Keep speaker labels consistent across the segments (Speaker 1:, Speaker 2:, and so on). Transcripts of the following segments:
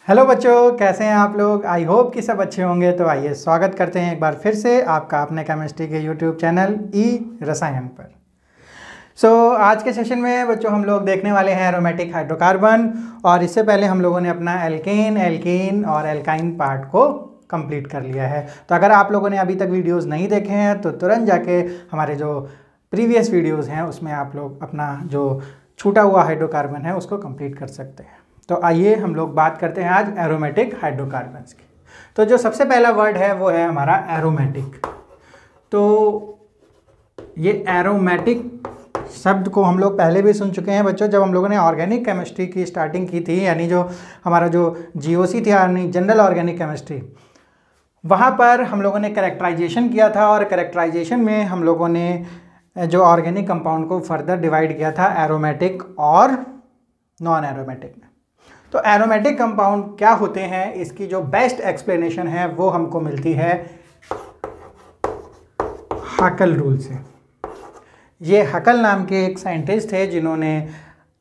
Speaker 1: Hello बच्चों, कैसे हैं आप लोग। आई होप कि सब अच्छे होंगे। तो आइए स्वागत करते हैं एक बार फिर से आपका अपने केमिस्ट्री के यूट्यूब चैनल ई रसायन पर। आज के सेशन में बच्चों हम लोग देखने वाले हैं एरोमेटिक हाइड्रोकार्बन। और इससे पहले हम लोगों ने अपना एल्केन, एल्कीन और एल्काइन पार्ट को कंप्लीट कर लिया है। तो अगर आप लोगों ने अभी तक वीडियोज़ नहीं देखे हैं तो तुरंत जाके हमारे जो प्रीवियस वीडियोज़ हैं उसमें आप लोग अपना जो छूटा हुआ हाइड्रोकार्बन है उसको कंप्लीट कर सकते हैं। तो आइए हम लोग बात करते हैं आज एरोमेटिक हाइड्रोकार्बन्स की। तो जो सबसे पहला वर्ड है वो है हमारा एरोमेटिक। तो ये एरोमेटिक शब्द को हम लोग पहले भी सुन चुके हैं बच्चों, जब हम लोगों ने ऑर्गेनिक केमिस्ट्री की स्टार्टिंग की थी, यानी जो हमारा जो जीओसी थी यानी जनरल ऑर्गेनिक केमिस्ट्री, वहाँ पर हम लोगों ने कैरेक्टराइजेशन किया था। और कैरेक्टराइजेशन में हम लोगों ने जो ऑर्गेनिक कंपाउंड को फर्दर डिवाइड किया था एरोमेटिक और नॉन एरोमेटिक में। तो एरोमेटिक कंपाउंड क्या होते हैं, इसकी जो बेस्ट एक्सप्लेनेशन है वो हमको मिलती है हकल रूल से। ये हकल नाम के एक साइंटिस्ट थे जिन्होंने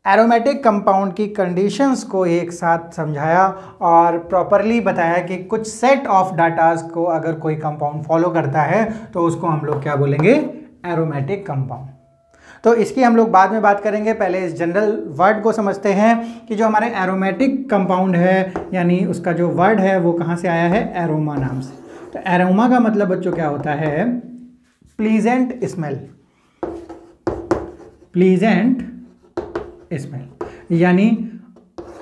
Speaker 1: एरोमेटिक कंपाउंड की कंडीशंस को एक साथ समझाया और प्रॉपरली बताया कि कुछ सेट ऑफ डाटाज को अगर कोई कंपाउंड फॉलो करता है तो उसको हम लोग क्या बोलेंगे, एरोमेटिक कंपाउंड। तो इसकी हम लोग बाद में बात करेंगे, पहले इस जनरल वर्ड को समझते हैं कि जो हमारे एरोमेटिक कंपाउंड है यानी उसका जो वर्ड है वो कहाँ से आया है, एरोमा नाम से। तो एरोमा का मतलब बच्चों क्या होता है, प्लीजेंट स्मेल। प्लीजेंट स्मेल यानी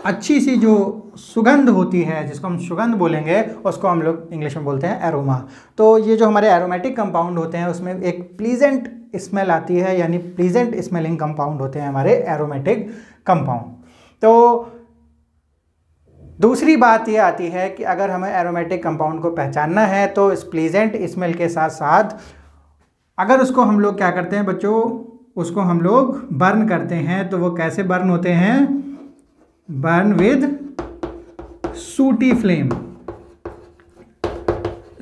Speaker 1: अच्छी सी जो सुगंध होती है, जिसको हम सुगंध बोलेंगे, उसको हम लोग इंग्लिश में बोलते हैं एरोमा। तो ये जो हमारे एरोमेटिक कंपाउंड होते हैं उसमें एक प्लीजेंट स्मेल आती है, यानी प्लीजेंट स्मेलिंग कंपाउंड होते हैं हमारे एरोमेटिक कंपाउंड। तो दूसरी बात ये आती है कि अगर हमें एरोमेटिक कंपाउंड को पहचानना है तो इस प्लीजेंट स्मेल के साथ साथ अगर उसको हम लोग क्या करते हैं बच्चों, उसको हम लोग बर्न करते हैं। तो वो कैसे बर्न होते हैं, बर्न विद सूटी फ्लेम।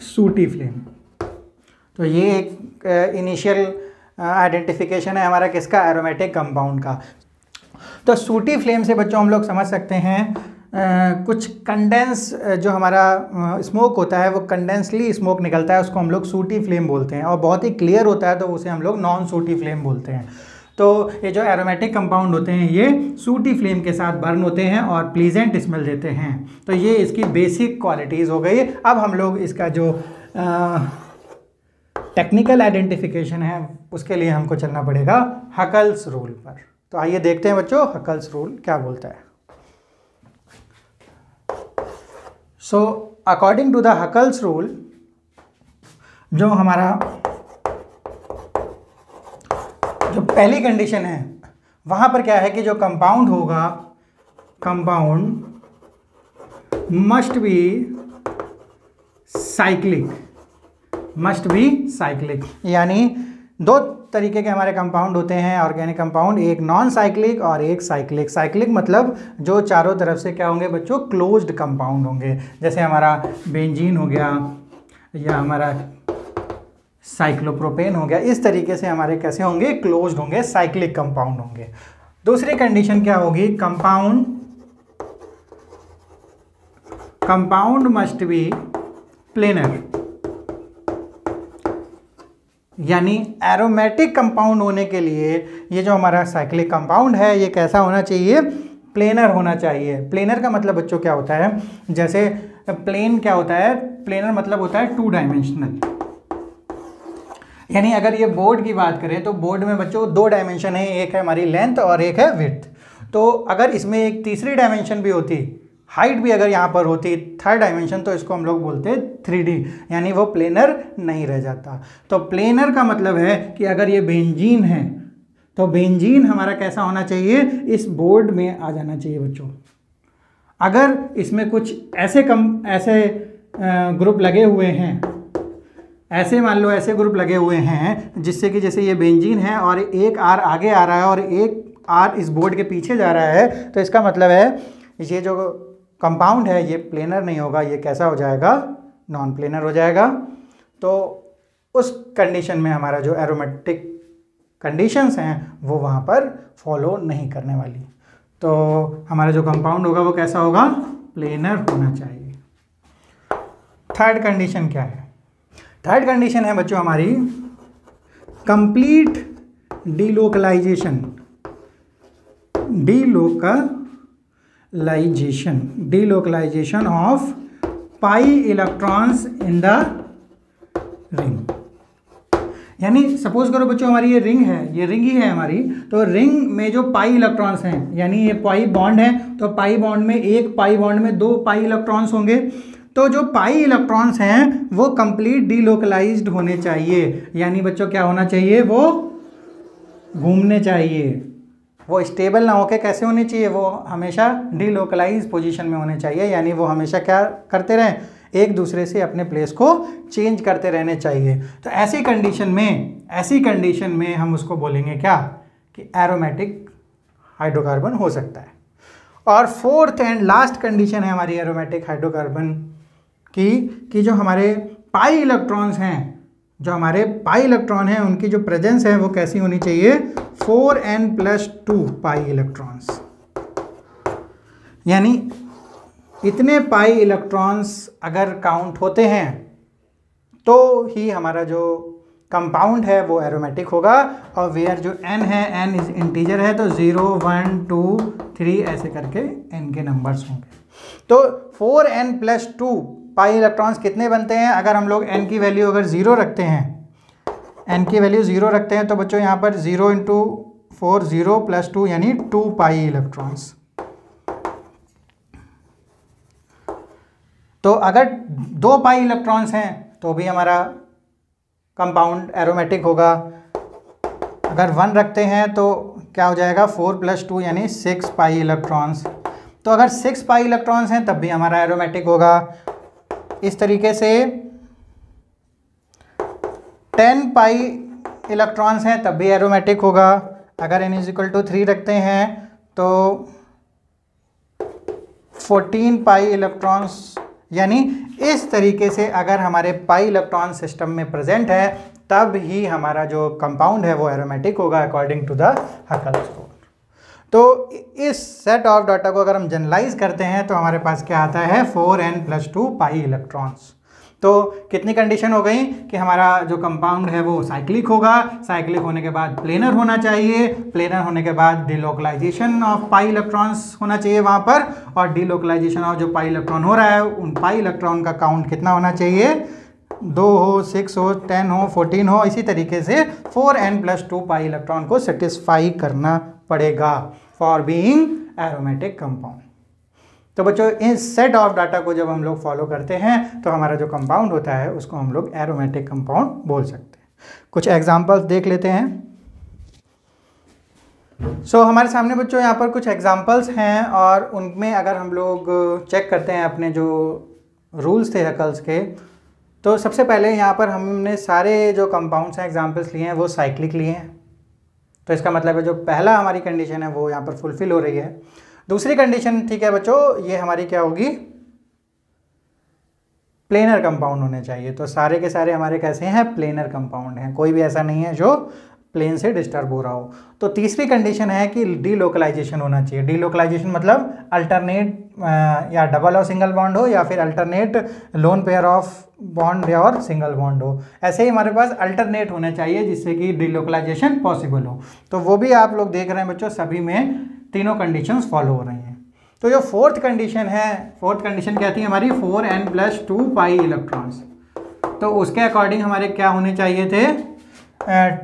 Speaker 1: सूटी फ्लेम। तो ये एक इनिशियल आइडेंटिफिकेशन है हमारा किसका, एरोमेटिक कंपाउंड का। तो सूटी फ्लेम से बच्चों हम लोग समझ सकते हैं कुछ कंडेंस जो हमारा स्मोक होता है वो कंडेंसली स्मोक निकलता है, उसको हम लोग सूटी फ्लेम बोलते हैं। और बहुत ही क्लियर होता है तो उसे हम लोग नॉन सूटी फ्लेम बोलते हैं। तो ये जो एरोमेटिक कंपाउंड होते हैं ये सूटी फ्लेम के साथ बर्न होते हैं और प्लीजेंट स्मेल देते हैं। तो ये इसकी बेसिक क्वालिटीज़ हो गई। अब हम लोग इसका जो टेक्निकल आइडेंटिफिकेशन है उसके लिए हमको चलना पड़ेगा हकल्स रूल पर। तो आइए देखते हैं बच्चों हकल्स रूल क्या बोलता है। So according to the Huckel's rule, जो हमारा जो पहली कंडीशन है वहां पर क्या है कि जो कंपाउंड होगा, compound must be cyclic. Must be cyclic यानी दो तरीके के हमारे कंपाउंड होते हैं ऑर्गेनिक कंपाउंड, एक नॉन साइक्लिक और एक साइक्लिक। साइक्लिक मतलब जो चारों तरफ से क्या होंगे बच्चों, क्लोज्ड कंपाउंड होंगे। जैसे हमारा बेंजीन हो गया या हमारा साइक्लोप्रोपेन हो गया, इस तरीके से हमारे कैसे होंगे, क्लोज्ड होंगे, साइक्लिक कंपाउंड होंगे। दूसरी कंडीशन क्या होगी, कंपाउंड मस्ट बी प्लेनर। यानी एरोमेटिक कंपाउंड होने के लिए ये जो हमारा साइक्लिक कंपाउंड है ये कैसा होना चाहिए, प्लेनर होना चाहिए। प्लेनर का मतलब बच्चों क्या होता है, जैसे प्लेन क्या होता है, प्लेनर मतलब होता है टू डायमेंशनल। यानी अगर ये बोर्ड की बात करें तो बोर्ड में बच्चों दो डायमेंशन है, एक है हमारी लेंथ और एक है विड्थ। तो अगर इसमें एक तीसरी डायमेंशन भी होती, हाइट भी अगर यहाँ पर होती, थर्ड डायमेंशन, तो इसको हम लोग बोलते हैं 3D, यानी वो प्लेनर नहीं रह जाता। तो प्लेनर का मतलब है कि अगर ये बेंजीन है तो बेंजीन हमारा कैसा होना चाहिए, इस बोर्ड में आ जाना चाहिए बच्चों। अगर इसमें कुछ ऐसे ग्रुप लगे हुए हैं, ऐसे मान लो ऐसे ग्रुप लगे हुए हैं जिससे कि जैसे ये बेंजीन है और एक आर आगे आ रहा है और एक आर इस बोर्ड के पीछे जा रहा है, तो इसका मतलब है ये जो कंपाउंड है ये प्लेनर नहीं होगा, ये कैसा हो जाएगा, नॉन प्लेनर हो जाएगा। तो उस कंडीशन में हमारा जो एरोमेटिक कंडीशंस हैं वो वहाँ पर फॉलो नहीं करने वाली। तो हमारा जो कंपाउंड होगा वो कैसा होगा, प्लेनर होना चाहिए। थर्ड कंडीशन क्या है? थर्ड कंडीशन है बच्चों हमारी complete delocalization of pi electrons in the ring. यानी सपोज करो बच्चों हमारी ये रिंग है, ये रिंग ही है हमारी, तो रिंग में जो पाई इलेक्ट्रॉन्स हैं, यानी ये पाई बॉन्ड है, तो पाई बॉन्ड में एक पाई बॉन्ड में दो पाई इलेक्ट्रॉन्स होंगे। तो जो पाई इलेक्ट्रॉन्स हैं वो कंप्लीट डीलोकलाइज्ड होने चाहिए। यानी बच्चों क्या होना चाहिए? वो घूमने चाहिए, वो स्टेबल ना होके कैसे होने चाहिए? वो हमेशा डीलोकलाइज पोजीशन में होने चाहिए। यानी वो हमेशा क्या करते रहें? एक दूसरे से अपने प्लेस को चेंज करते रहने चाहिए। तो ऐसी कंडीशन में हम उसको बोलेंगे क्या? कि एरोमेटिक हाइड्रोकार्बन हो सकता है। और फोर्थ एंड लास्ट कंडीशन है हमारी एरोमेटिक हाइड्रोकार्बन कि जो हमारे पाई इलेक्ट्रॉन्स हैं, जो हमारे पाई इलेक्ट्रॉन हैं, उनकी जो प्रेजेंस है वो कैसी होनी चाहिए? 4n+2 pi electrons. यानी इतने पाई इलेक्ट्रॉन्स अगर काउंट होते हैं तो ही हमारा जो कंपाउंड है वो एरोमेटिक होगा। और वेयर जो n है, n इज इंटीजर है, तो 0 1 2 3 ऐसे करके n के नंबर्स होंगे। तो 4n+2 पाई इलेक्ट्रॉन्स कितने बनते हैं? अगर हम लोग n की वैल्यू अगर 0 रखते हैं, n की वैल्यू 0 रखते हैं, तो बच्चों यहाँ पर 0 × 4 0 + 2 यानी 2 पाई इलेक्ट्रॉन्स। तो अगर 2 पाई इलेक्ट्रॉन्स हैं तो भी हमारा कंपाउंड एरोमेटिक होगा। अगर 1 रखते हैं तो क्या हो जाएगा? 4 + 2 यानी 6 पाई इलेक्ट्रॉन्स। तो अगर 6 पाई इलेक्ट्रॉन्स हैं तब भी हमारा एरोमेटिक होगा। इस तरीके से 10 पाई इलेक्ट्रॉन्स हैं तब भी एरोमेटिक होगा। अगर n = 3 रखते हैं तो 14 पाई इलेक्ट्रॉन्स। यानी इस तरीके से अगर हमारे पाई इलेक्ट्रॉन सिस्टम में प्रेजेंट है तब ही हमारा जो कंपाउंड है वो एरोमेटिक होगा अकॉर्डिंग टू द हकल स्कोर। तो इस सेट ऑफ डाटा को अगर हम जनरलाइज करते हैं तो हमारे पास क्या आता है? 4n+2 pi electrons. तो कितनी कंडीशन हो गई? कि हमारा जो कंपाउंड है वो साइक्लिक होगा, साइक्लिक होने के बाद प्लेनर होना चाहिए, प्लेनर होने के बाद डीलोकलाइजेशन ऑफ पाई इलेक्ट्रॉन्स होना चाहिए वहाँ पर, और डीलोकलाइजेशन ऑफ जो पाई इलेक्ट्रॉन हो रहा है उन पाई इलेक्ट्रॉन का काउंट कितना होना चाहिए? 2 हो, 6 हो, 10 हो, 14 हो। इसी तरीके से 4n+2 पाई इलेक्ट्रॉन को सेटिस्फाई करना पड़ेगा फॉर बीइंग एरोमेटिक कंपाउंड। तो बच्चों इस सेट ऑफ डाटा को जब हम लोग फॉलो करते हैं तो हमारा जो कंपाउंड होता है उसको हम लोग एरोमेटिक कंपाउंड बोल सकते हैं। कुछ एग्जांपल्स देख लेते हैं। हमारे सामने बच्चों यहाँ पर कुछ एग्जांपल्स हैं और उनमें अगर हम लोग चेक करते हैं अपने जो रूल्स थे हकल्स के, तो सबसे पहले यहाँ पर हमने सारे जो कंपाउंड्स हैं एग्जांपल्स लिए हैं वो साइक्लिक लिए हैं। तो इसका मतलब है जो पहला हमारी कंडीशन है वो यहाँ पर फुलफिल हो रही है। दूसरी कंडीशन ठीक है बच्चों, ये हमारी क्या होगी? प्लेनर कंपाउंड होने चाहिए। तो सारे के सारे हमारे कैसे हैं? प्लेनर कंपाउंड हैं, कोई भी ऐसा नहीं है जो प्लेन से डिस्टर्ब हो रहा हो। तो तीसरी कंडीशन है कि डीलोकलाइजेशन होना चाहिए। डीलोकलाइजेशन मतलब अल्टरनेट या डबल और सिंगल बॉन्ड हो, या फिर alternate lone pair of bond और सिंगल बॉन्ड हो। ऐसे ही हमारे पास अल्टरनेट होना चाहिए जिससे कि डीलोकलाइजेशन पॉसिबल हो। तो वो भी आप लोग देख रहे हैं बच्चों, सभी में तीनों कंडीशंस फॉलो हो रही हैं। तो जो फोर्थ कंडीशन है, फोर्थ कंडीशन क्या थी हमारी? 4n+2 pi electrons. तो उसके अकॉर्डिंग हमारे क्या होने चाहिए थे?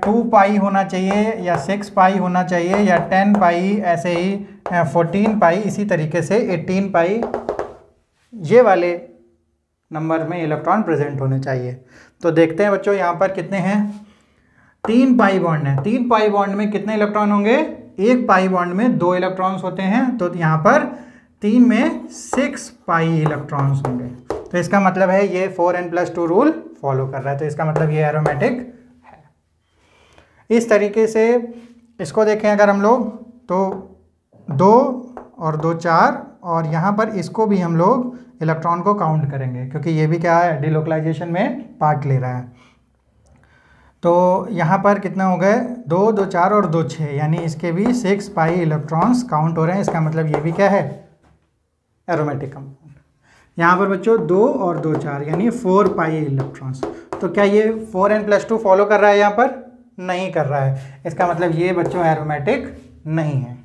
Speaker 1: 2 पाई होना चाहिए, या 6 पाई होना चाहिए, या 10 पाई, ऐसे ही 14 पाई, इसी तरीके से 18 पाई, ये वाले नंबर में इलेक्ट्रॉन प्रेजेंट होने चाहिए। तो देखते हैं बच्चों यहाँ पर कितने हैं? 3 पाई बॉन्ड है। 3 पाई बॉन्ड में कितने इलेक्ट्रॉन होंगे? एक पाई बॉन्ड में 2 इलेक्ट्रॉन्स होते हैं, तो यहाँ पर 3 में 6 पाई इलेक्ट्रॉन्स होंगे। तो इसका मतलब है ये 4n+2 रूल फॉलो कर रहा है। तो इसका मतलब ये एरोमेटिक है। इस तरीके से इसको देखें अगर हम लोग, तो 2 और 2 4, और यहाँ पर इसको भी हम लोग इलेक्ट्रॉन को काउंट करेंगे क्योंकि ये भी क्या है? डीलोकलाइजेशन में पार्ट ले रहा है। तो यहाँ पर कितना हो गए? 2 2 4 और 2 6, यानी इसके भी 6 पाई इलेक्ट्रॉन्स काउंट हो रहे हैं। इसका मतलब ये भी क्या है? Aromatic compound. यहाँ पर बच्चों 2 और 2 4 यानी 4 पाई इलेक्ट्रॉन्स। तो क्या ये 4n+2 फॉलो कर रहा है? यहाँ पर नहीं कर रहा है। इसका मतलब ये बच्चों एरोमेटिक नहीं है।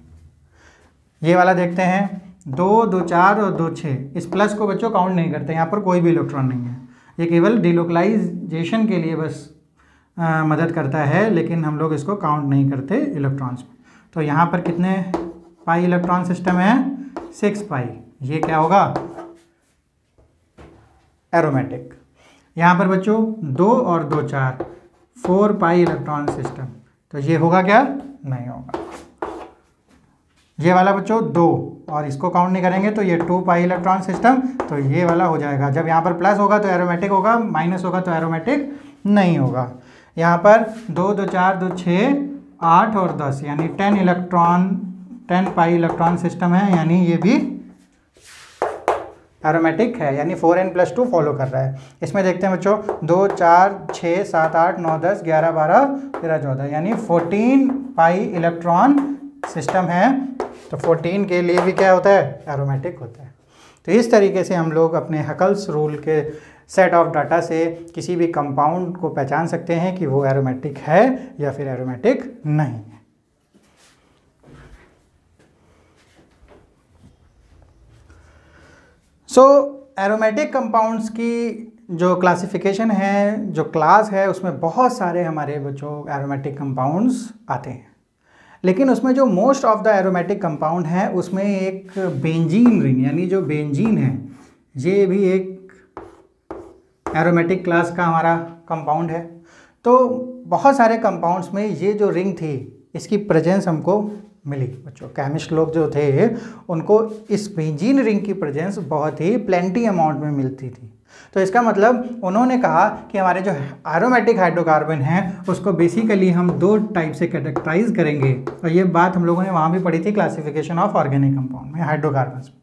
Speaker 1: ये वाला देखते हैं 2 2 4 और 2 6, इस प्लस को बच्चों काउंट नहीं करते, यहाँ पर कोई भी इलेक्ट्रॉन नहीं है। ये केवल डिलोकलाइजेशन के लिए बस मदद करता है, लेकिन हम लोग इसको काउंट नहीं करते इलेक्ट्रॉन्स में। तो यहाँ पर कितने पाई इलेक्ट्रॉन सिस्टम है? 6 पाई। ये क्या होगा? एरोमेटिक। यहाँ पर बच्चों 2 और 2 4 4 पाई इलेक्ट्रॉन सिस्टम, तो ये होगा क्या? नहीं होगा। ये वाला बच्चों 2 और इसको काउंट नहीं करेंगे तो ये 2 पाई इलेक्ट्रॉन सिस्टम, तो ये वाला हो जाएगा। जब यहाँ पर प्लस होगा तो एरोमेटिक होगा, माइनस होगा तो एरोमेटिक नहीं होगा। यहाँ पर 2 2 4 2 6 8 और 10 यानी 10 पाई इलेक्ट्रॉन सिस्टम है, यानी ये भी एरोमेटिक है, यानी 4n+2 फॉलो कर रहा है। इसमें देखते हैं बच्चों 2 4 6 7 8 9 10 11 12 13 14 यानी 14 पाई इलेक्ट्रॉन सिस्टम है। तो 14 के लिए भी क्या होता है? एरोमेटिक होता है। तो इस तरीके से हम लोग अपने हकल्स रूल के सेट ऑफ डाटा से किसी भी कंपाउंड को पहचान सकते हैं कि वो एरोमेटिक है या फिर एरोमेटिक नहीं है। एरोमेटिक कंपाउंड्स की जो क्लासिफिकेशन है, जो क्लास है, उसमें बहुत सारे हमारे बच्चों एरोमेटिक कंपाउंड्स आते हैं, लेकिन उसमें जो most of the aromatic compound है उसमें एक बेंजीन रिंग यानी जो बेंजीन है, ये भी एक एरोमेटिक क्लास का हमारा कंपाउंड है। तो बहुत सारे कंपाउंड्स में ये जो रिंग थी इसकी प्रेजेंस हमको मिली। बच्चों केमिस्ट लोग जो थे उनको इस बेंजीन रिंग की प्रेजेंस बहुत ही प्लेंटी अमाउंट में मिलती थी। तो इसका मतलब उन्होंने कहा कि हमारे जो एरोमेटिक हाइड्रोकार्बन हैं उसको बेसिकली हम 2 टाइप से कैटेगराइज करेंगे, और ये बात हम लोगों ने वहाँ भी पढ़ी थी क्लासिफिकेशन ऑफ ऑर्गेनिक कंपाउंड में, हाइड्रोकार्बन्स में।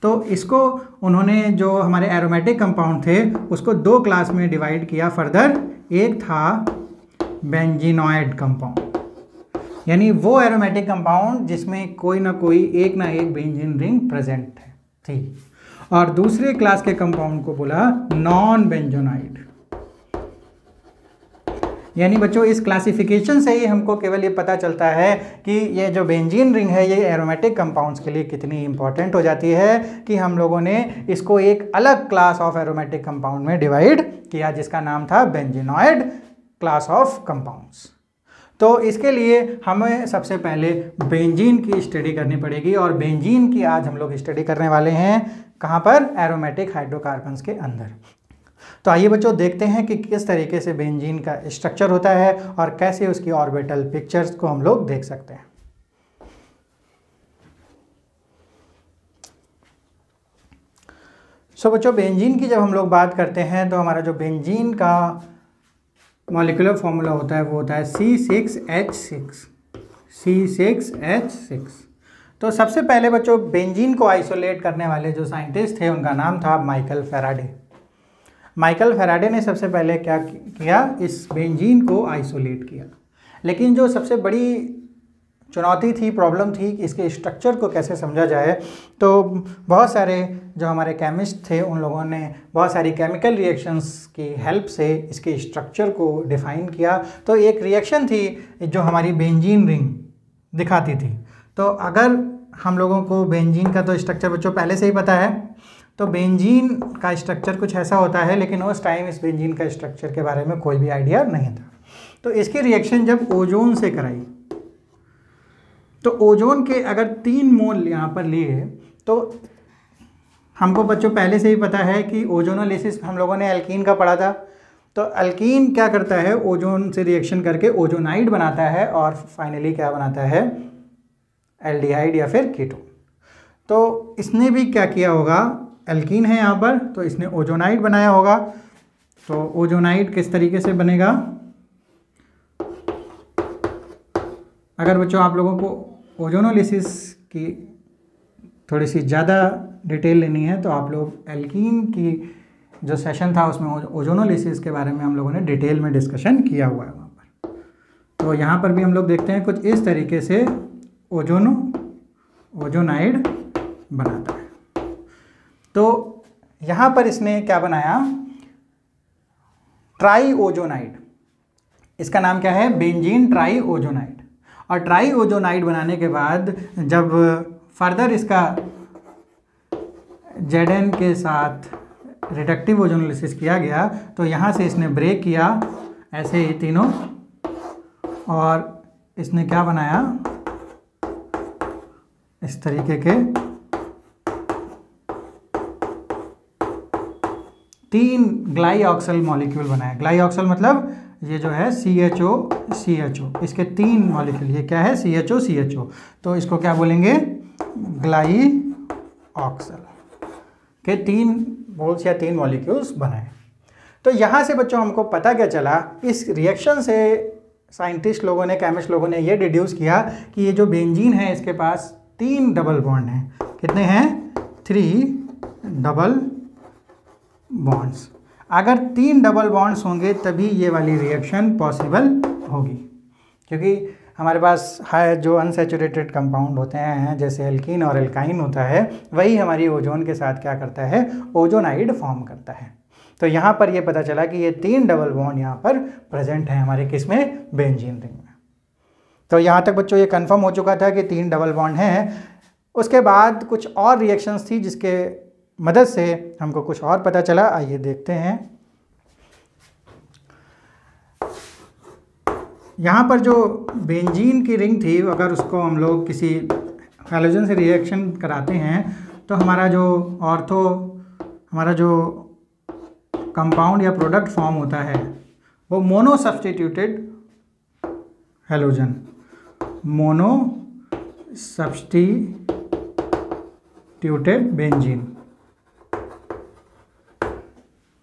Speaker 1: तो इसको उन्होंने जो हमारे एरोमेटिक कंपाउंड थे उसको 2 क्लास में डिवाइड किया फर्दर। एक था बेंजीनॉइड कंपाउंड, यानी वो एरोमेटिक कंपाउंड जिसमें कोई ना एक बेंजीन रिंग प्रेजेंट थी, और दूसरे क्लास के कंपाउंड को बोला नॉन बेंजोनाइड। यानी बच्चों इस क्लासिफिकेशन से ही हमको केवल ये पता चलता है कि ये जो बेंजीन रिंग है ये एरोमेटिक कंपाउंड्स के लिए कितनी इंपॉर्टेंट हो जाती है कि हम लोगों ने इसको एक अलग क्लास ऑफ एरोमेटिक कंपाउंड में डिवाइड किया जिसका नाम था बेंजीनॉइड क्लास ऑफ कंपाउंड्स। तो इसके लिए हमें सबसे पहले बेंजीन की स्टडी करनी पड़ेगी, और बेंजीन की आज हम लोग स्टडी करने वाले हैं कहाँ पर? एरोमेटिक हाइड्रोकार्बन्स के अंदर। तो आइए बच्चों देखते हैं कि किस तरीके से बेंजीन का स्ट्रक्चर होता है और कैसे उसकी ऑर्बिटल पिक्चर्स को हम लोग देख सकते हैं। बच्चों बेंजीन की जब हम लोग बात करते हैं तो हमारा जो बेंजीन का मॉलिक्यूलर फॉर्मूला होता है वो होता है C6H6। तो सबसे पहले बच्चों बेंजीन को आइसोलेट करने वाले जो साइंटिस्ट थे उनका नाम था माइकल फैराडे। माइकल फैराडे ने सबसे पहले क्या किया? इस बेंजीन को आइसोलेट किया। लेकिन जो सबसे बड़ी चुनौती थी, प्रॉब्लम थी कि इसके स्ट्रक्चर को कैसे समझा जाए, तो बहुत सारे जो हमारे केमिस्ट थे उन लोगों ने बहुत सारी केमिकल रिएक्शंस की हेल्प से इसके स्ट्रक्चर को डिफ़ाइन किया। तो एक रिएक्शन थी जो हमारी बेंजीन रिंग दिखाती थी। तो अगर हम लोगों को बेंजीन का तो स्ट्रक्चर बच्चों पहले से ही पता है, तो बेंजीन का स्ट्रक्चर कुछ ऐसा होता है, लेकिन उस टाइम इस बेंजीन का स्ट्रक्चर के बारे में कोई भी आइडिया नहीं था। तो इसकी रिएक्शन जब ओजोन से कराई, तो ओजोन के अगर 3 मोल यहाँ पर लिए, तो हमको बच्चों पहले से ही पता है कि ओजोनोलिसिस हम लोगों ने एल्कीन का पढ़ा था। तो एल्कीन क्या करता है? ओजोन से रिएक्शन करके ओजोनाइड बनाता है और फाइनली क्या बनाता है? एल्डिहाइड या फिर कीटोन। तो इसने भी क्या किया होगा? एल्कीन है यहाँ पर, तो इसने ओजोनाइड बनाया होगा। तो ओजोनाइड किस तरीके से बनेगा? अगर बच्चों आप लोगों को ओजोनोलिसिस की थोड़ी सी ज़्यादा डिटेल लेनी है तो आप लोग एल्कीन की जो सेशन था उसमें ओजोनोलिसिस के बारे में हम लोगों ने डिटेल में डिस्कशन किया हुआ है वहाँ पर। तो यहाँ पर भी हम लोग देखते हैं कुछ इस तरीके से ओजोनाइड बनाता है। तो यहाँ पर इसने क्या बनाया, ट्राईओजोनाइड। इसका नाम क्या है, बेंजीन ट्राईओजोनाइड। और ट्राईओजोनाइड बनाने के बाद जब फर्दर इसका Zn के साथ रिडक्टिव ओजोनोलिसिस किया गया तो यहाँ से इसने ब्रेक किया ऐसे ही तीनों, और इसने क्या बनाया, इस तरीके के 3 ग्लाइऑक्सल मॉलिक्यूल बनाया। ग्लाइऑक्सल मतलब ये जो है CHO, इसके 3 मॉलिक्यूल, ये क्या है, CHO। तो इसको क्या बोलेंगे, ग्लाइऑक्सल के 3 बोल्स या 3 मॉलिक्यूल्स बनाए। तो यहाँ से बच्चों हमको पता क्या चला, इस रिएक्शन से साइंटिस्ट लोगों ने, केमिस्ट लोगों ने ये डिड्यूस किया कि ये जो बेंजीन है इसके पास 3 डबल बॉन्ड हैं। कितने हैं, 3 डबल बॉन्ड्स। अगर 3 डबल बॉन्ड्स होंगे तभी ये वाली रिएक्शन पॉसिबल होगी, क्योंकि हमारे पास जो अनसैचुरेटेड कंपाउंड होते हैं जैसे एल्कीन और एल्काइन होता है, वही हमारी ओजोन के साथ क्या करता है, ओजोनाइड फॉर्म करता है। तो यहाँ पर ये पता चला कि ये 3 डबल बॉन्ड यहाँ पर प्रेजेंट है हमारे किसमें, बेंजीन रिंग में। तो यहाँ तक बच्चों ये कंफर्म हो चुका था कि 3 डबल बॉन्ड हैं। उसके बाद कुछ और रिएक्शंस थी जिसके मदद से हमको कुछ और पता चला। आइए देखते हैं। यहाँ पर जो बेंजीन की रिंग थी, अगर उसको हम लोग किसी हैलोजन से रिएक्शन कराते हैं तो हमारा जो कंपाउंड या प्रोडक्ट फॉर्म होता है वो mono substituted halogen, mono substituted benzene,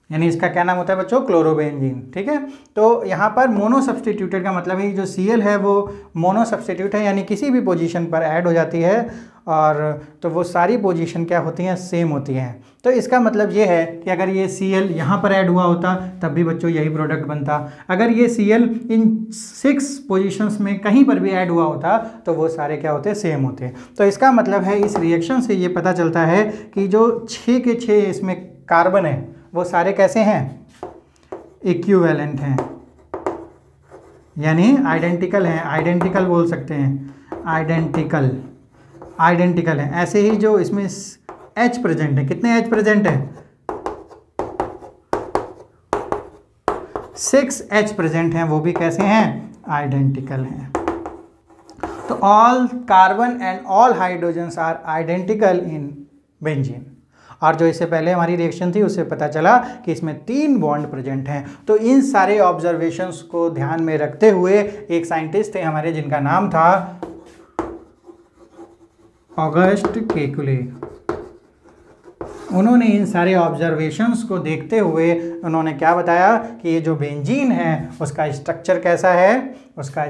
Speaker 1: यानी इसका क्या नाम होता है बच्चों, क्लोरोबेंजीन। ठीक है, तो यहाँ पर मोनो सब्स्टिट्यूटेड का मतलब है जो Cl है वो मोनो सब्स्टिट्यूट है, यानी किसी भी पोजीशन पर ऐड हो जाती है, और तो वो सारी पोजीशन क्या होती हैं, सेम होती हैं। तो इसका मतलब ये है कि अगर ये Cl यहाँ पर ऐड हुआ होता तब भी बच्चों यही प्रोडक्ट बनता। अगर ये Cl इन 6 पोजीशंस में कहीं पर भी ऐड हुआ होता तो वो सारे क्या होते, सेम होते। तो इसका मतलब है इस रिएक्शन से ये पता चलता है कि जो 6 के 6 इसमें कार्बन है वो सारे कैसे हैं, इक्विवेलेंट हैं, यानी आइडेंटिकल हैं, आइडेंटिकल बोल सकते हैं, आइडेंटिकल हैं। ऐसे ही जो इसमें H प्रेजेंट है, कितने H प्रेजेंट है, 6 H प्रेजेंट हैं, वो भी कैसे हैं, आइडेंटिकल हैं। तो all carbon and all hydrogens are identical in benzene. और जो इससे पहले हमारी रिएक्शन थी उससे पता चला कि इसमें 3 बॉन्ड प्रेजेंट हैं। तो इन सारे ऑब्जर्वेशंस को ध्यान में रखते हुए एक साइंटिस्ट थे हमारे जिनका नाम था ऑगस्ट केकुले। उन्होंने इन सारे ऑब्जर्वेशंस को देखते हुए उन्होंने क्या बताया कि ये जो बेंजीन है उसका स्ट्रक्चर कैसा है, उसका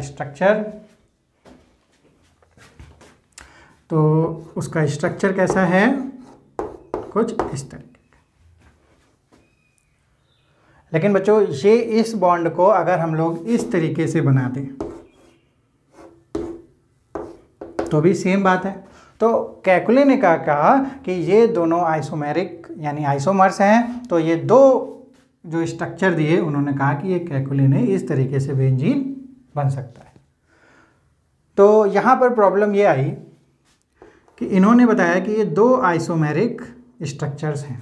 Speaker 1: स्ट्रक्चर कैसा है, कुछ इस तरीके का। लेकिन बच्चों ये इस बॉन्ड को अगर हम लोग इस तरीके से बना दें तो भी सेम बात है। तो केकुले ने कहा कि ये दोनों आइसोमेरिक यानी आइसोमर्स हैं। तो ये 2 जो स्ट्रक्चर दिए उन्होंने कहा कि ये केकुले ने इस तरीके से बेंजीन बन सकता है। तो यहाँ पर प्रॉब्लम ये आई कि इन्होंने बताया कि ये 2 आइसोमेरिक स्ट्रक्चर्स हैं।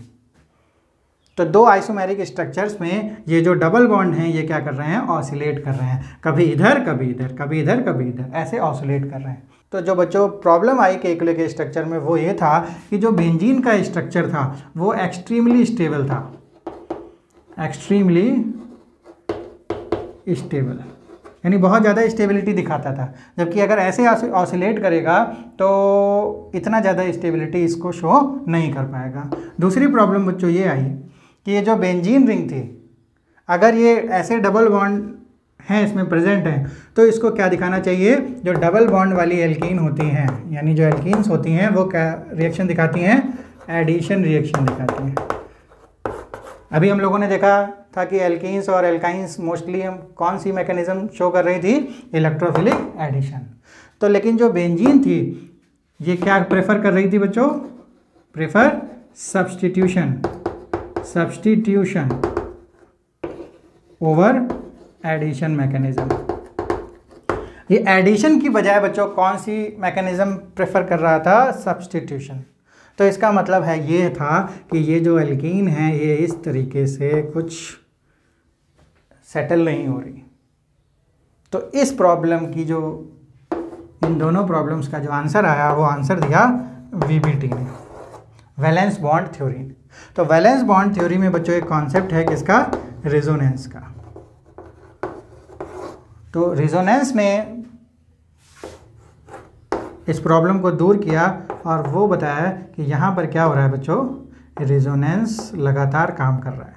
Speaker 1: तो 2 आइसोमेरिक स्ट्रक्चर्स में ये जो डबल बॉन्ड हैं ये क्या कर रहे हैं, ऑसिलेट कर रहे हैं, कभी इधर कभी इधर, कभी इधर कभी इधर, ऐसे ऑसिलेट कर रहे हैं। तो जो बच्चों प्रॉब्लम आई केकुले के स्ट्रक्चर में वो ये था कि जो बेंजीन का स्ट्रक्चर था वो एक्सट्रीमली स्टेबल था, एक्सट्रीमली स्टेबल यानी बहुत ज़्यादा स्टेबिलिटी दिखाता था। जबकि अगर ऐसे ऑसिलेट करेगा तो इतना ज़्यादा स्टेबिलिटी इसको शो नहीं कर पाएगा। दूसरी प्रॉब्लम बच्चों ये आई कि ये जो बेंजीन रिंग थी अगर ये ऐसे डबल बॉन्ड हैं इसमें प्रेजेंट हैं तो इसको क्या दिखाना चाहिए, जो डबल बॉन्ड वाली एल्कीन होती हैं यानी जो एल्कीन्स होती हैं वो क्या रिएक्शन दिखाती हैं, एडिशन रिएक्शन दिखाती हैं। अभी हम लोगों ने देखा था कि एल्कीन्स और एल्काइंस मोस्टली हम कौन सी मैकेनिज्म शो कर रही थी, इलेक्ट्रोफिलिक एडिशन। तो लेकिन जो बेंजीन थी ये क्या प्रेफर कर रही थी बच्चों, prefer substitution over addition mechanism. ये एडिशन की बजाय बच्चों कौन सी मैकेनिज्म प्रेफर कर रहा था? सब्स्टिट्यूशन। तो इसका मतलब है ये था कि ये जो एल्कीन है ये इस तरीके से कुछ सेटल नहीं हो रही। तो इस प्रॉब्लम की जो, इन दोनों प्रॉब्लम्स का जो आंसर आया वो आंसर दिया वीबीटी ने, वैलेंस बॉन्ड थ्योरी ने। तो वैलेंस बॉन्ड थ्योरी में बच्चों एक कॉन्सेप्ट है किसका? रेजोनेंस का। तो रेजोनेंस ने इस प्रॉब्लम को दूर किया और वो बताया कि यहाँ पर क्या हो रहा है बच्चों, रेजोनेंस लगातार काम कर रहा है।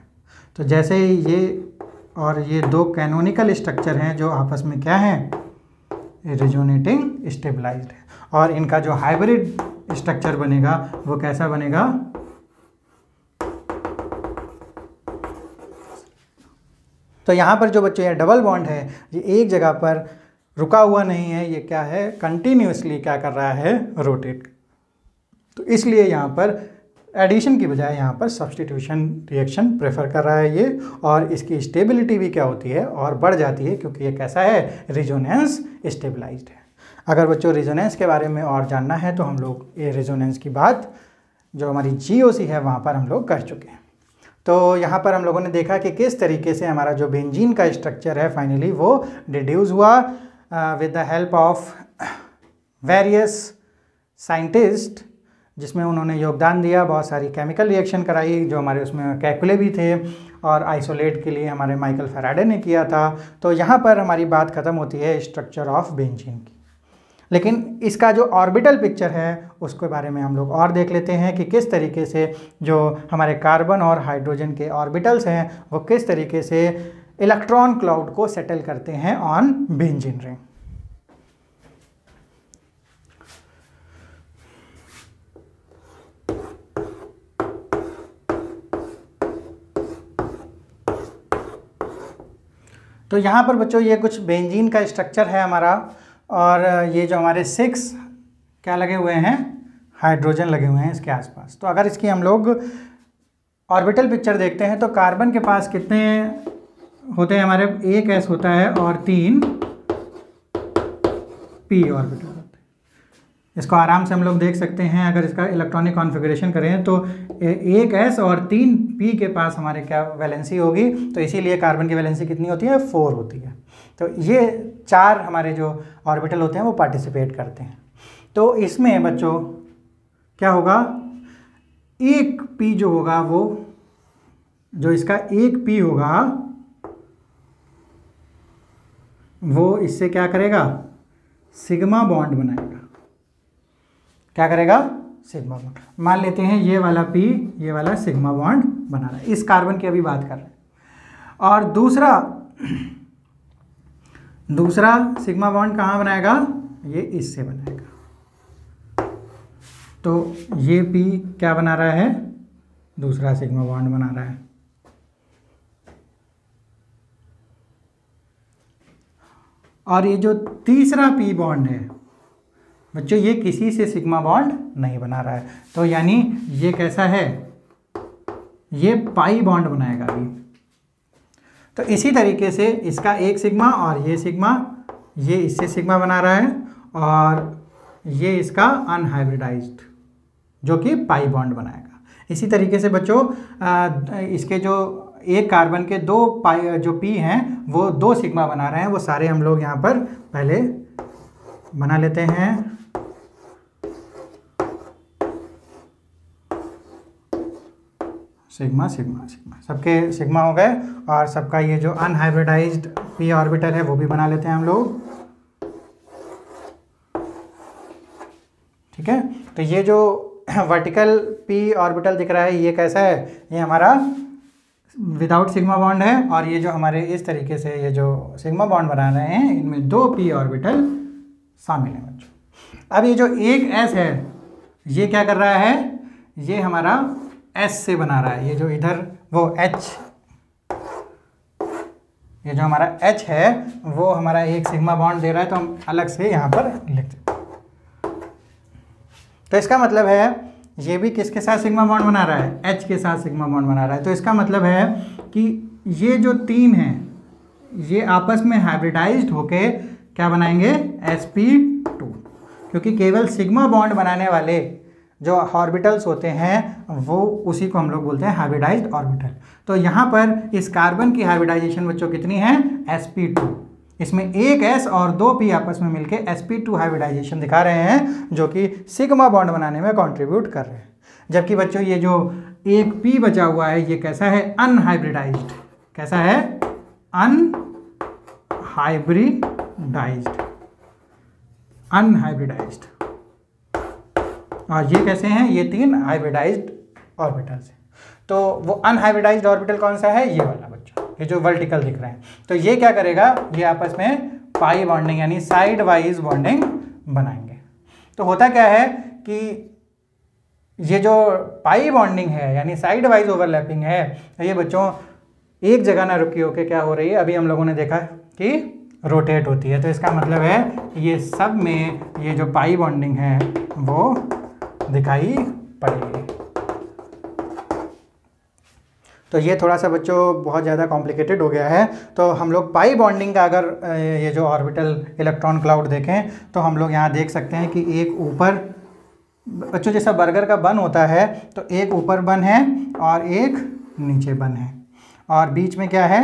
Speaker 1: तो जैसे ही ये और ये दो कैनोनिकल स्ट्रक्चर हैं जो आपस में क्या हैं? रेजोनेटिंग स्टेबलाइज्ड है। और इनका जो हाइब्रिड स्ट्रक्चर बनेगा वो कैसा बनेगा? तो यहाँ पर जो बच्चों ये डबल बॉन्ड है ये एक जगह पर रुका हुआ नहीं है, ये क्या है? कंटिन्यूसली क्या कर रहा है? रोटेट। तो इसलिए यहाँ पर एडिशन की बजाय यहाँ पर सब्स्टिट्यूशन रिएक्शन प्रेफर कर रहा है ये, और इसकी स्टेबिलिटी भी क्या होती है? और बढ़ जाती है, क्योंकि ये कैसा है? रेजोनेंस स्टेबलाइज्ड है। अगर बच्चों रेजोनेंस के बारे में और जानना है तो हम लोग ये रेजोनेंस की बात जो हमारी GOC है वहाँ पर हम लोग कर चुके हैं। तो यहाँ पर हम लोगों ने देखा कि किस तरीके से हमारा जो बेंजीन का स्ट्रक्चर है फाइनली वो डिड्यूस हुआ with the help of various scientist, जिसमें उन्होंने योगदान दिया, बहुत सारी केमिकल रिएक्शन कराई, जो हमारे उसमें कैकुले भी थे, और आइसोलेट के लिए हमारे माइकल फैराडे ने किया था। तो यहाँ पर हमारी बात ख़त्म होती है स्ट्रक्चर ऑफ बेंजीन की। लेकिन इसका जो ऑर्बिटल पिक्चर है उसके बारे में हम लोग और देख लेते हैं कि किस तरीके से जो हमारे कार्बन और हाइड्रोजन के ऑर्बिटल्स हैं वो किस तरीके से इलेक्ट्रॉन क्लाउड को सेटल करते हैं ऑन बेंजीन रिंग। तो यहाँ पर बच्चों ये कुछ बेंजीन का स्ट्रक्चर है हमारा, और ये जो हमारे 6 क्या लगे हुए हैं? हाइड्रोजन लगे हुए हैं इसके आसपास। तो अगर इसकी हम लोग ऑर्बिटल पिक्चर देखते हैं तो कार्बन के पास कितने होते हैं हमारे? 1 s होता है और 3 p ऑर्बिटल होते हैं। इसको आराम से हम लोग देख सकते हैं। अगर इसका इलेक्ट्रॉनिक कॉन्फ़िगरेशन करें तो 1 s और 3 p के पास हमारे क्या वैलेंसी होगी? तो इसीलिए कार्बन की वैलेंसी कितनी होती है? 4 होती है। तो ये 4 हमारे जो ऑर्बिटल होते हैं वो पार्टिसिपेट करते हैं। तो इसमें बच्चों क्या होगा? 1 p जो होगा वो, जो इसका 1 p होगा वो इससे क्या करेगा? सिग्मा बॉन्ड बनाएगा। क्या करेगा? Sigma bond. मान लेते हैं ये वाला p ये वाला सिग्मा बॉन्ड बना रहा है। इस कार्बन की अभी बात कर रहे हैं। और दूसरा सिग्मा बॉन्ड कहाँ बनाएगा? ये इससे बनाएगा। तो ये p क्या बना रहा है? दूसरा सिग्मा बॉन्ड बना रहा है। और ये जो तीसरा p बॉन्ड है बच्चों ये किसी से सिग्मा बॉन्ड नहीं बना रहा है। तो यानी ये कैसा है? ये पाई बॉन्ड बनाएगा अभी। तो इसी तरीके से इसका 1 सिग्मा और ये सिग्मा, ये इससे सिग्मा बना रहा है, और ये इसका अनहाइब्रिडाइज्ड जो कि पाई बॉन्ड बनाएगा। इसी तरीके से बच्चों इसके जो एक कार्बन के 2 पाई जो p हैं वो 2 सिग्मा बना रहे हैं। वो सारे हम लोग यहाँ पर पहले बना लेते हैं। सिग्मा सिग्मा सिग्मा, सबके सिग्मा हो गए, और सबका ये जो अनहाइब्रिडाइज्ड p ऑर्बिटल है वो भी बना लेते हैं हम लोग। ठीक है। तो ये जो वर्टिकल p ऑर्बिटल दिख रहा है ये कैसा है? ये हमारा विदाउट सिग्मा बॉन्ड है, और ये जो हमारे इस तरीके से ये जो सिग्मा बॉन्ड बना रहे हैं इनमें 2 p ऑर्बिटल शामिल हैं बच्चों। अब ये जो 1 s है ये क्या कर रहा है? ये हमारा S से बना रहा है। ये जो इधर वो H, ये जो हमारा H है वो हमारा 1 सिग्मा बॉन्ड दे रहा है, तो हम अलग से यहाँ पर लिख देते हैं। तो इसका मतलब है ये भी किसके साथ सिग्मा बॉन्ड बना रहा है, H के साथ सिग्मा बॉन्ड बना रहा है। तो इसका मतलब है कि ये जो तीन हैं ये आपस में हाइब्रिडाइज्ड होके क्या बनाएंगे, sp2, क्योंकि केवल सिग्मा बॉन्ड बनाने वाले जो ऑर्बिटल्स होते हैं वो उसी को हम लोग बोलते हैं हाइब्रिडाइज्ड ऑर्बिटल। तो यहाँ पर इस कार्बन की हाइब्रिडाइजेशन बच्चों कितनी है, sp2। इसमें एक s और दो p आपस में मिलके sp2 हाइब्रिडाइजेशन दिखा रहे हैं, जो कि सिग्मा बॉन्ड बनाने में कंट्रीब्यूट कर रहे हैं। जबकि बच्चों ये जो एक p बचा हुआ है ये कैसा है, अनहाइब्रिडाइज्ड। कैसा है, अनहाइब्रिडाइज्ड। और ये कैसे हैं, ये तीन हाइब्रिडाइज्ड ऑर्बिटल्स हैं। तो वो अनहाइब्रिडाइज्ड ऑर्बिटल कौन सा है, ये वाला बच्चों, ये जो वर्टिकल दिख रहे हैं। तो ये क्या करेगा, ये आपस में पाई बॉन्डिंग यानी साइड वाइज बॉन्डिंग बनाएंगे। तो होता क्या है कि ये जो पाई बॉन्डिंग है यानी साइड वाइज ओवरलैपिंग है, ये बच्चों एक जगह ना रुकी होके क्या हो रही है, अभी हम लोगों ने देखा कि रोटेट होती है। तो इसका मतलब है ये सब में ये जो पाई बॉन्डिंग है वो दिखाई पड़ेगी। तो ये थोड़ा सा बच्चों बहुत ज़्यादा कॉम्प्लिकेटेड हो गया है। तो हम लोग पाई बॉन्डिंग का अगर ये जो ऑर्बिटल इलेक्ट्रॉन क्लाउड देखें तो हम लोग यहाँ देख सकते हैं कि एक ऊपर बच्चों जैसा बर्गर का बन होता है, तो एक ऊपर बन है और एक नीचे बन है, और बीच में क्या है,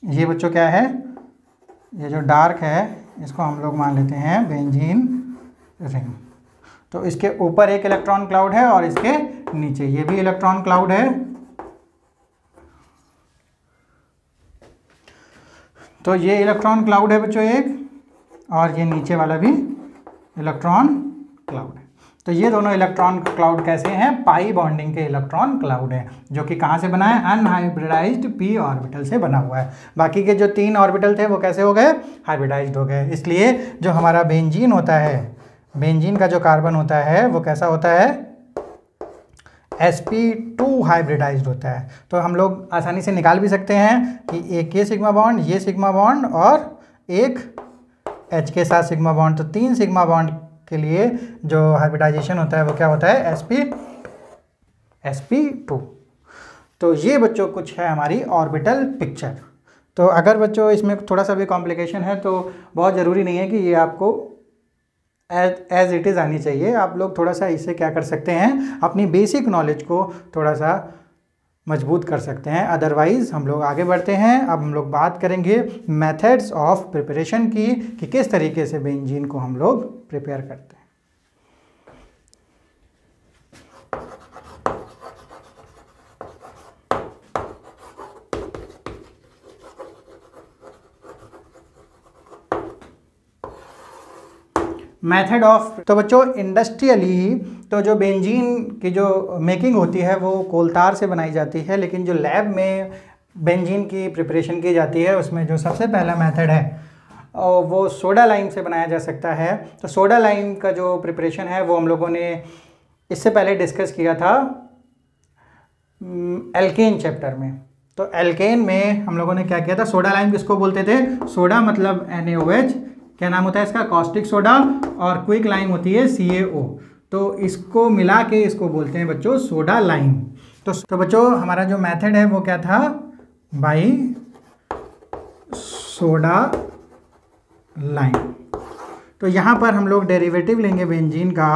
Speaker 1: ये बच्चों क्या है, ये जो डार्क है इसको हम लोग मान लेते हैं बेंजीन रिंग। तो इसके ऊपर एक इलेक्ट्रॉन क्लाउड है और इसके नीचे ये भी इलेक्ट्रॉन क्लाउड है। तो ये इलेक्ट्रॉन क्लाउड है बच्चों एक, और ये नीचे वाला भी इलेक्ट्रॉन क्लाउड है। तो ये दोनों इलेक्ट्रॉन क्लाउड कैसे हैं, पाई बॉन्डिंग के इलेक्ट्रॉन क्लाउड है, जो कि कहाँ से बना है, अनहाइब्रिडाइज्ड p ऑर्बिटल से बना हुआ है। बाकी के जो तीन ऑर्बिटल थे वो कैसे हो गए, हाइब्रिडाइज्ड हो गए। इसलिए जो हमारा बेंजीन होता है, बेंजीन का जो कार्बन होता है वो कैसा होता है, sp2 हाइब्रिडाइज्ड होता है। तो हम लोग आसानी से निकाल भी सकते हैं कि एक ये सिग्मा बॉन्ड, ये सिग्मा बॉन्ड और एक H के साथ सिग्मा बॉन्ड। तो तीन सिग्मा बॉन्ड के लिए जो हाइब्रिडाइजेशन होता है वो क्या होता है, sp2। तो ये बच्चों कुछ है हमारी ऑर्बिटल पिक्चर। तो अगर बच्चों इसमें थोड़ा सा भी कॉम्प्लिकेशन है तो बहुत ज़रूरी नहीं है कि ये आपको एज इट इज़ आनी चाहिए। आप लोग थोड़ा सा इससे क्या कर सकते हैं, अपनी बेसिक नॉलेज को थोड़ा सा मजबूत कर सकते हैं। अदरवाइज़ हम लोग आगे बढ़ते हैं। अब हम लोग बात करेंगे मेथड्स ऑफ प्रिपरेशन की, कि किस तरीके से बेंजीन को हम लोग प्रिपेयर करते हैं। मेथड ऑफ, तो बच्चों इंडस्ट्रियली तो जो बेंजीन की जो मेकिंग होती है वो कोलतार से बनाई जाती है, लेकिन जो लैब में बेंजीन की प्रिपरेशन की जाती है उसमें जो सबसे पहला मेथड है वो सोडा लाइम से बनाया जा सकता है। तो सोडा लाइम का जो प्रिपरेशन है वो हम लोगों ने इससे पहले डिस्कस किया था एल्केन चैप्टर में। तो एल्केन में हम लोगों ने क्या किया था, सोडा लाइम किसको बोलते थे, सोडा मतलब NaOH, क्या नाम होता है इसका, कॉस्टिक सोडा, और क्विक लाइम होती है CaO। तो इसको मिला के इसको बोलते हैं बच्चों सोडा लाइम। तो बच्चों हमारा जो मेथड है वो क्या था, बाई सोडा लाइम। तो यहाँ पर हम लोग डेरिवेटिव लेंगे बेंजीन का।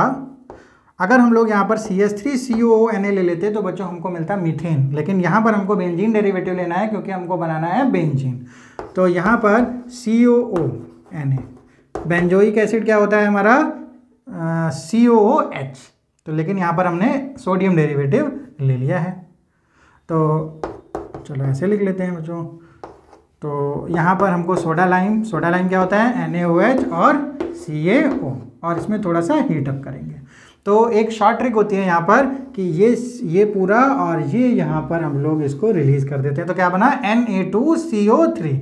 Speaker 1: अगर हम लोग यहाँ पर CH3COONA ले लेते तो बच्चों हमको मिलता मीथेन, लेकिन यहाँ पर हमको बेंजीन डेरिवेटिव लेना है क्योंकि हमको बनाना है बेंजीन। तो यहाँ पर COONA, बेंजोइक एसिड क्या होता है हमारा, COOH। तो लेकिन यहाँ पर हमने सोडियम डेरिवेटिव ले लिया है, तो चलो ऐसे लिख लेते हैं बच्चों। तो यहाँ पर हमको सोडा लाइम क्या होता है, NaOH और CaO, और इसमें थोड़ा सा हीट अप करेंगे। तो एक शॉर्ट ट्रिक होती है यहाँ पर कि ये पूरा और ये यहाँ पर हम लोग इसको रिलीज़ कर देते हैं। तो क्या बना, Na2CO3।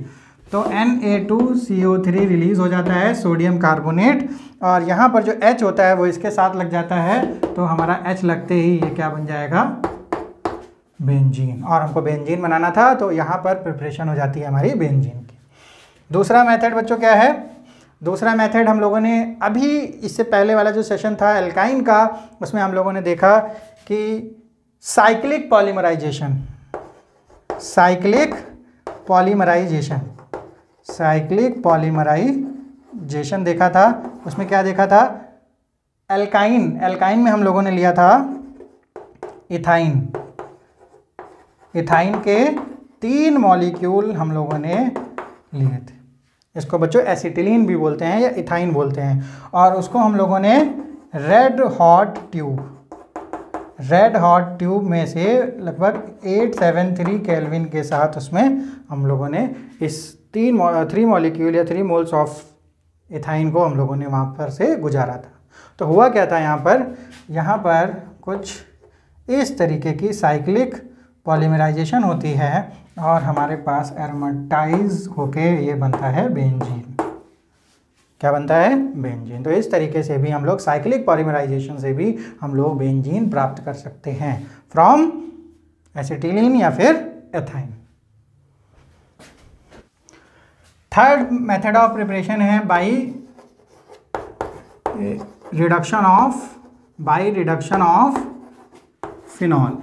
Speaker 1: तो Na2CO3 रिलीज़ हो जाता है, सोडियम कार्बोनेट, और यहाँ पर जो H होता है वो इसके साथ लग जाता है। तो हमारा H लगते ही ये क्या बन जाएगा, बेंजीन। और हमको बेंजीन बनाना था तो यहाँ पर प्रिपरेशन हो जाती है हमारी बेंजीन की। दूसरा मेथड बच्चों क्या है, दूसरा मेथड हम लोगों ने अभी इससे पहले वाला जो सेशन था एल्काइन का, उसमें हम लोगों ने देखा कि साइक्लिक पॉलीमराइजेशन, साइक्लिक पॉलीमराइजेशन देखा था। उसमें क्या देखा था, एल्काइन में हम लोगों ने लिया था इथाइन के 3 मॉलिक्यूल हम लोगों ने लिए थे। इसको बच्चों एसिटिलीन भी बोलते हैं या इथाइन बोलते हैं। और उसको हम लोगों ने रेड हॉट ट्यूब में से लगभग 873 केल्विन के साथ उसमें हम लोगों ने इस 3 मॉलिक्यूल या 3 मोल्स ऑफ इथाइन को हम लोगों ने वहाँ पर से गुजारा था। तो हुआ क्या था यहाँ पर कुछ इस तरीके की साइक्लिक पॉलीमराइजेशन होती है और हमारे पास एरोमेटाइज होके ये बनता है बेंजीन। क्या बनता है, बेंजीन। तो इस तरीके से भी हम लोग साइक्लिक पॉलीमराइजेशन से भी हम लोग बेंजीन प्राप्त कर सकते हैं फ्रॉम एसिटिलीन या फिर ethyne. Third method of preparation है बाई रिडक्शन ऑफ फिनॉल।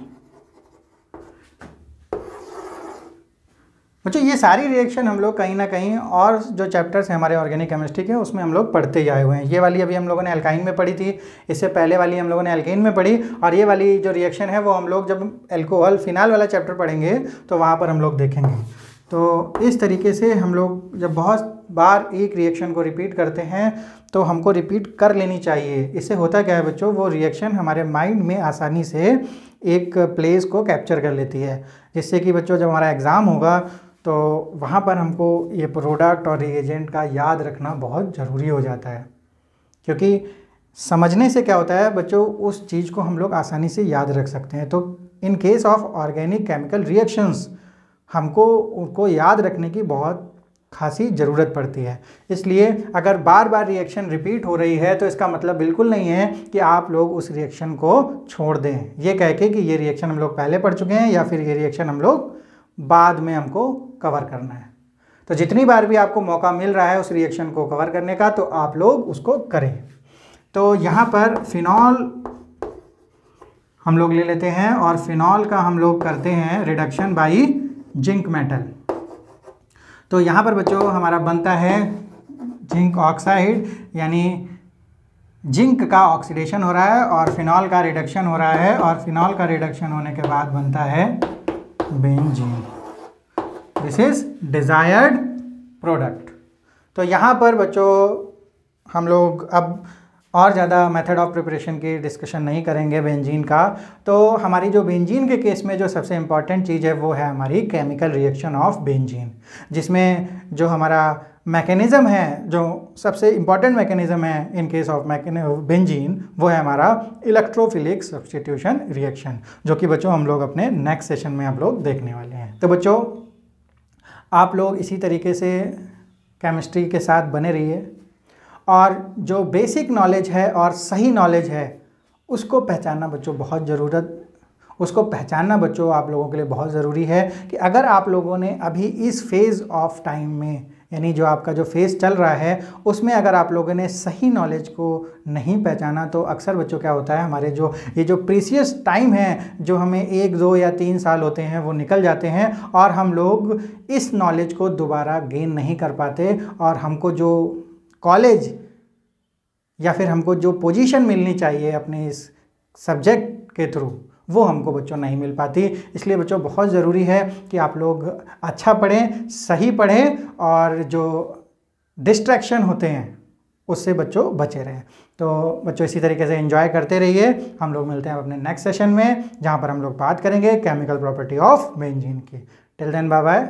Speaker 1: बच्चों ये सारी रिएक्शन हम लोग कहीं ना कहीं और जो चैप्टर्स हैं हमारे ऑर्गेनिक केमिस्ट्री के उसमें हम लोग पढ़ते ही आए हुए हैं। ये वाली अभी हम लोगों ने एल्काइन में पढ़ी थी, इससे पहले वाली हम लोगों ने एल्केन में पढ़ी, और ये वाली जो रिएक्शन है वो हम लोग जब एल्कोहल फिनाल वाला चैप्टर पढ़ेंगे तो वहाँ पर हम लोग देखेंगे। तो इस तरीके से हम लोग जब बहुत बार एक रिएक्शन को रिपीट करते हैं तो हमको रिपीट कर लेनी चाहिए। इससे होता क्या है बच्चों, वो रिएक्शन हमारे माइंड में आसानी से एक प्लेस को कैप्चर कर लेती है, जिससे कि बच्चों जब हमारा एग्ज़ाम होगा तो वहाँ पर हमको ये प्रोडक्ट और रिएजेंट का याद रखना बहुत ज़रूरी हो जाता है। क्योंकि समझने से क्या होता है बच्चों, उस चीज़ को हम लोग आसानी से याद रख सकते हैं। तो in case of organic chemical reactions हमको उनको याद रखने की बहुत खासी ज़रूरत पड़ती है। इसलिए अगर बार बार रिएक्शन रिपीट हो रही है तो इसका मतलब बिल्कुल नहीं है कि आप लोग उस रिएक्शन को छोड़ दें ये कह के कि ये रिएक्शन हम लोग पहले पढ़ चुके हैं या फिर ये रिएक्शन हम लोग बाद में हमको कवर करना है। तो जितनी बार भी आपको मौका मिल रहा है उस रिएक्शन को कवर करने का तो आप लोग उसको करें। तो यहाँ पर फिनॉल हम लोग ले लेते हैं और फिनॉल का हम लोग करते हैं रिडक्शन बाई जिंक मेटल। तो यहाँ पर बच्चों हमारा बनता है जिंक ऑक्साइड, यानी जिंक का ऑक्सीडेशन हो रहा है और फिनॉल का रिडक्शन हो रहा है, और फिनॉल का रिडक्शन होने के बाद बनता है benzene. This is desired product. तो यहाँ पर बच्चों हम लोग अब और ज़्यादा मेथड ऑफ प्रिपरेशन की डिस्कशन नहीं करेंगे बेंजीन का। तो हमारी जो बेंजीन के केस में जो सबसे इम्पॉर्टेंट चीज़ है वो है हमारी केमिकल रिएक्शन ऑफ बेंजीन, जिसमें जो हमारा मैकेनिज़्म है, जो सबसे इम्पॉर्टेंट मैकेनिज़्म है इन केस ऑफ बेंजीन, वो है हमारा इलेक्ट्रोफिलिक सब्स्टिट्यूशन रिएक्शन, जो कि बच्चों हम लोग अपने नेक्स्ट सेशन में आप लोग देखने वाले हैं। तो बच्चों आप लोग इसी तरीके से केमिस्ट्री के साथ बने रहिए और जो बेसिक नॉलेज है और सही नॉलेज है उसको पहचानना बच्चों आप लोगों के लिए बहुत ज़रूरी है कि अगर आप लोगों ने अभी इस फेज़ ऑफ टाइम में, यानी जो आपका जो फेज़ चल रहा है उसमें अगर आप लोगों ने सही नॉलेज को नहीं पहचाना तो अक्सर बच्चों क्या होता है, हमारे जो प्रीसियस टाइम है जो हमें 1, 2 या 3 साल होते हैं वो निकल जाते हैं और हम लोग इस नॉलेज को दोबारा गेन नहीं कर पाते और हमको जो कॉलेज या फिर हमको जो पोजीशन मिलनी चाहिए अपने इस सब्जेक्ट के थ्रू वो हमको बच्चों नहीं मिल पाती। इसलिए बच्चों बहुत ज़रूरी है कि आप लोग अच्छा पढ़ें, सही पढ़ें और जो डिस्ट्रैक्शन होते हैं उससे बच्चों बचे रहें। तो बच्चों इसी तरीके से एंजॉय करते रहिए। हम लोग मिलते हैं अपने नेक्स्ट सेशन में जहाँ पर हम लोग बात करेंगे केमिकल प्रॉपर्टी ऑफ बेंजीन की। Till then bye bye.